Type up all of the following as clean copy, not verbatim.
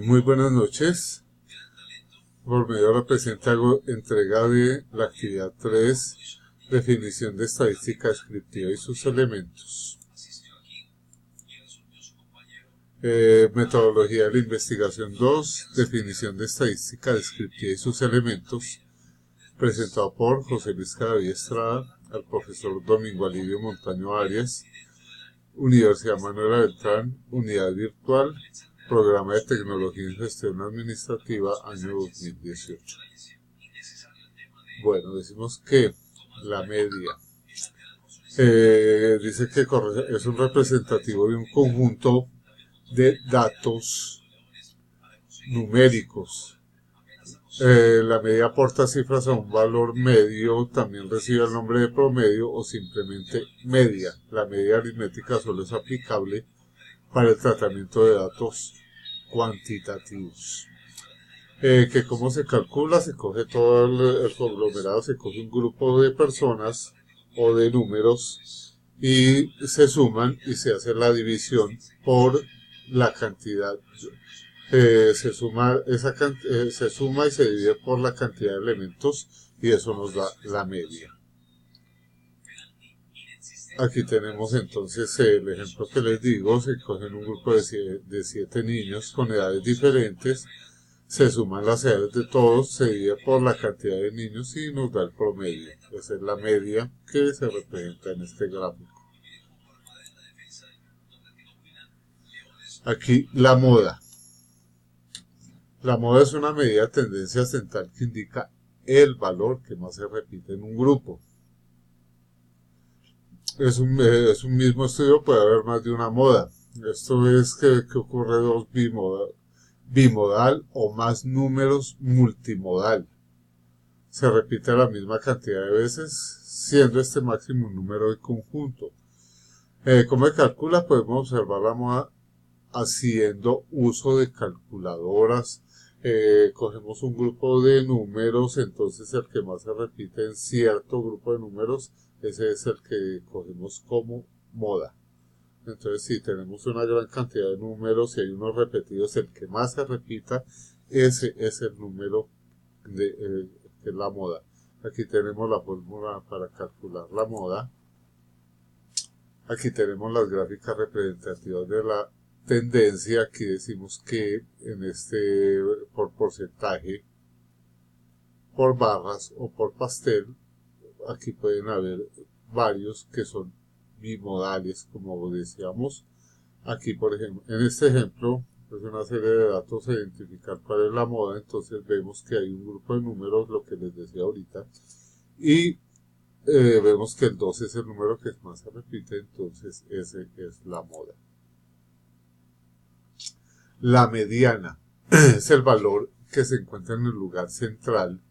Muy buenas noches. Por medio de la presente hago entrega de la actividad 3, definición de estadística descriptiva y sus elementos. Metodología de la investigación 2, definición de estadística descriptiva y sus elementos, presentado por José Luis Cadavid Estrada, al profesor Domingo Alirio Montaño Arias, Universidad Manuela Beltrán, unidad virtual, Programa de Tecnología y Gestión Administrativa, año 2018. Bueno, decimos que la media dice que es un representativo de un conjunto de datos numéricos. La media aporta cifras a un valor medio, también recibe el nombre de promedio o simplemente media. La media aritmética solo es aplicable para el tratamiento de datos cuantitativos. Que cómo se calcula, se coge todo el conglomerado, se coge un grupo de personas o de números y se suman y se hace la división por la cantidad. Se suma y se divide por la cantidad de elementos y eso nos da la media. Aquí tenemos entonces el ejemplo que les digo, se cogen un grupo de 7 niños con edades diferentes, se suman las edades de todos, se divide por la cantidad de niños y nos da el promedio. Esa es la media que se representa en este gráfico. Aquí la moda. La moda es una medida de tendencia central que indica el valor que más se repite en un grupo. Es un mismo estudio, puede haber más de una moda. Esto es que ocurre dos bimodal o más números multimodal. Se repite la misma cantidad de veces, siendo este máximo un número de conjunto. ¿Cómo se calcula? Podemos observar la moda haciendo uso de calculadoras. Cogemos un grupo de números, entonces el que más se repite en cierto grupo de números, ese es el que cogemos como moda. Entonces, si tenemos una gran cantidad de números y hay unos repetidos, el que más se repita, ese es el número que es la moda. Aquí tenemos la fórmula para calcular la moda. Aquí tenemos las gráficas representativas de la tendencia. Aquí decimos que por porcentaje, por barras o por pastel, aquí pueden haber varios que son bimodales, como decíamos. Aquí, por ejemplo, en este ejemplo, es una serie de datos a identificar cuál es la moda, entonces vemos que hay un grupo de números, lo que les decía ahorita, y vemos que el 2 es el número que más se repite, entonces ese es la moda. La mediana es el valor que se encuentra en el lugar central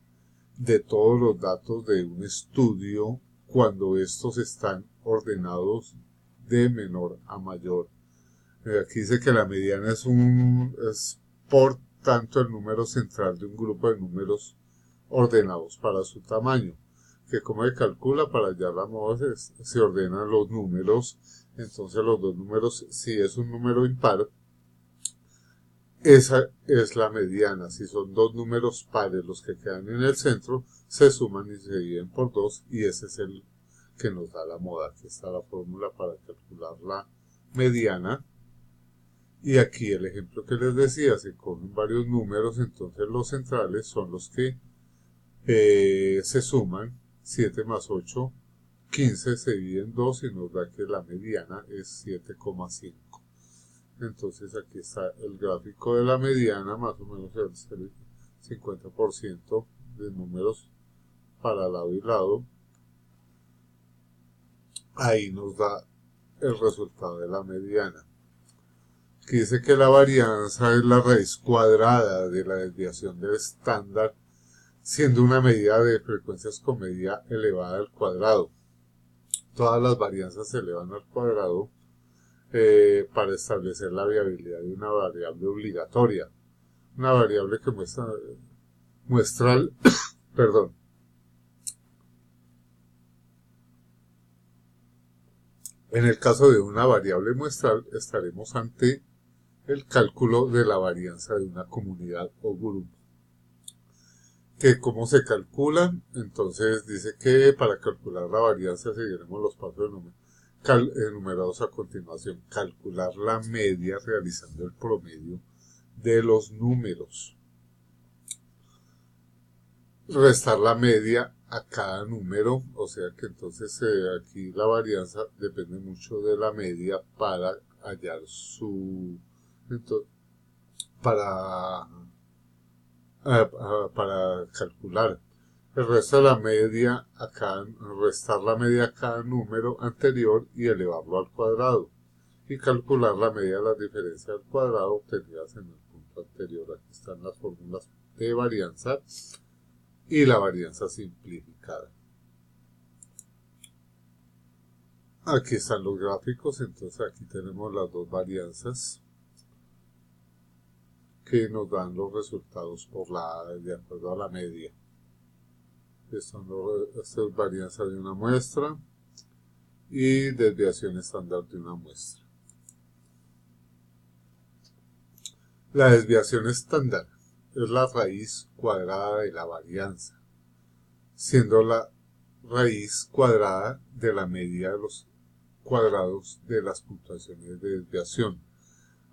de todos los datos de un estudio cuando estos están ordenados de menor a mayor. Aquí dice que la mediana es por tanto el número central de un grupo de números ordenados para su tamaño. Que como se calcula, para hallar la moda se ordenan los números, entonces los dos números, si es un número impar, esa es la mediana. Si son dos números pares los que quedan en el centro, se suman y se dividen por 2 y ese es el que nos da la moda. Aquí está la fórmula para calcular la mediana. Y aquí el ejemplo que les decía, se cogen varios números, entonces los centrales son los que se suman, 7 más 8, 15, se divide en 2 y nos da que la mediana es 7,5. Entonces aquí está el gráfico de la mediana, más o menos el 50% de números para lado y lado. Ahí nos da el resultado de la mediana. Que dice que la varianza es la raíz cuadrada de la desviación del estándar, siendo una medida de frecuencias con medida elevada al cuadrado. Todas las varianzas se elevan al cuadrado para establecer la viabilidad de una variable obligatoria. Una variable que muestra perdón. En el caso de una variable muestral, estaremos ante el cálculo de la varianza de una comunidad o grupo. ¿Que cómo se calculan? Entonces dice que para calcular la varianza seguiremos los pasos enumerados a continuación. Calcular la media realizando el promedio de los números. Restar la media a cada número, o sea que entonces aquí la varianza depende mucho de la media para hallar para calcular. El resto de la media restar la media a cada número anterior y elevarlo al cuadrado. Y calcular la media de las diferencias al cuadrado obtenidas en el punto anterior. Aquí están las fórmulas de varianza y la varianza simplificada. Aquí están los gráficos, entonces aquí tenemos las dos varianzas que nos dan los resultados de acuerdo a la media. Esta es varianza de una muestra y desviación estándar de una muestra. La desviación estándar es la raíz cuadrada de la varianza, siendo la raíz cuadrada de la media de los cuadrados de las puntuaciones de desviación.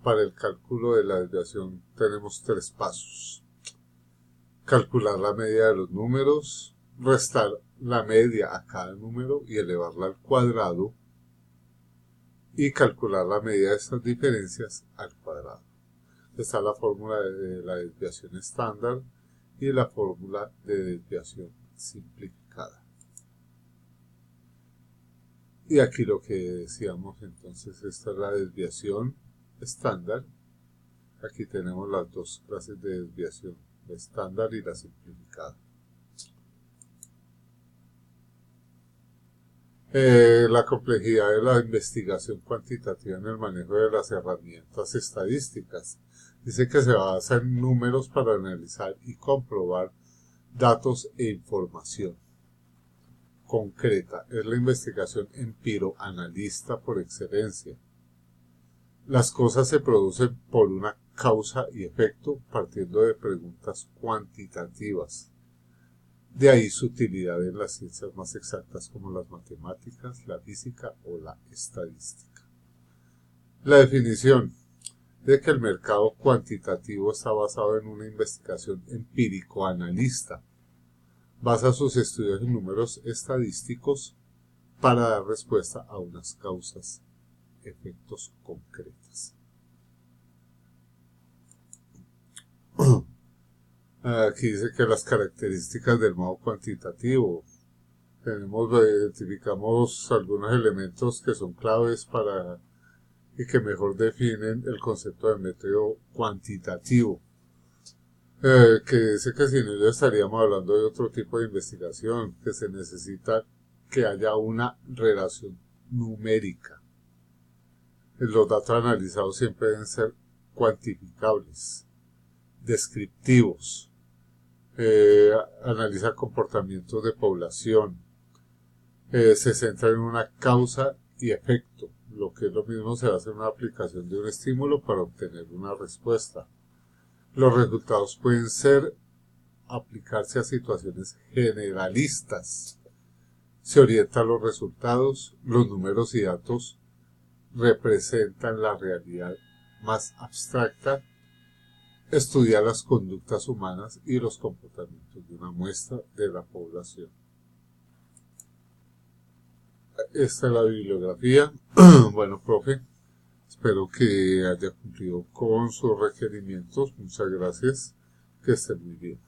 Para el cálculo de la desviación tenemos 3 pasos. Calcular la media de los números, restar la media a cada número y elevarla al cuadrado, y calcular la media de estas diferencias al cuadrado. Está la fórmula de la desviación estándar y la fórmula de desviación simplificada. Y aquí lo que decíamos entonces, esta es la desviación estándar. Aquí tenemos las dos clases de desviación, la estándar y la simplificada. La complejidad de la investigación cuantitativa en el manejo de las herramientas estadísticas. Dice que se basa en números para analizar y comprobar datos e información concreta. Es la investigación empiroanalista por excelencia. Las cosas se producen por una causa y efecto partiendo de preguntas cuantitativas. De ahí su utilidad en las ciencias más exactas como las matemáticas, la física o la estadística. La definición de que el mercado cuantitativo está basado en una investigación empírico-analista. Basa sus estudios en números estadísticos para dar respuesta a unas causas, efectos concretas. Aquí dice que las características del modo cuantitativo. Identificamos algunos elementos que son claves y que mejor definen el concepto de método cuantitativo. Que dice que si no ya estaríamos hablando de otro tipo de investigación, que se necesita que haya una relación numérica. Los datos analizados siempre deben ser cuantificables, descriptivos, analiza comportamientos de población, se centra en una causa y efecto, lo que es lo mismo se hace en una aplicación de un estímulo para obtener una respuesta. Los resultados pueden aplicarse a situaciones generalistas. Se orientan los resultados, los números y datos representan la realidad más abstracta, estudia las conductas humanas y los comportamientos de una muestra de la población. Esta es la bibliografía. Bueno, profe, espero que haya cumplido con sus requerimientos. Muchas gracias. Que estén muy bien.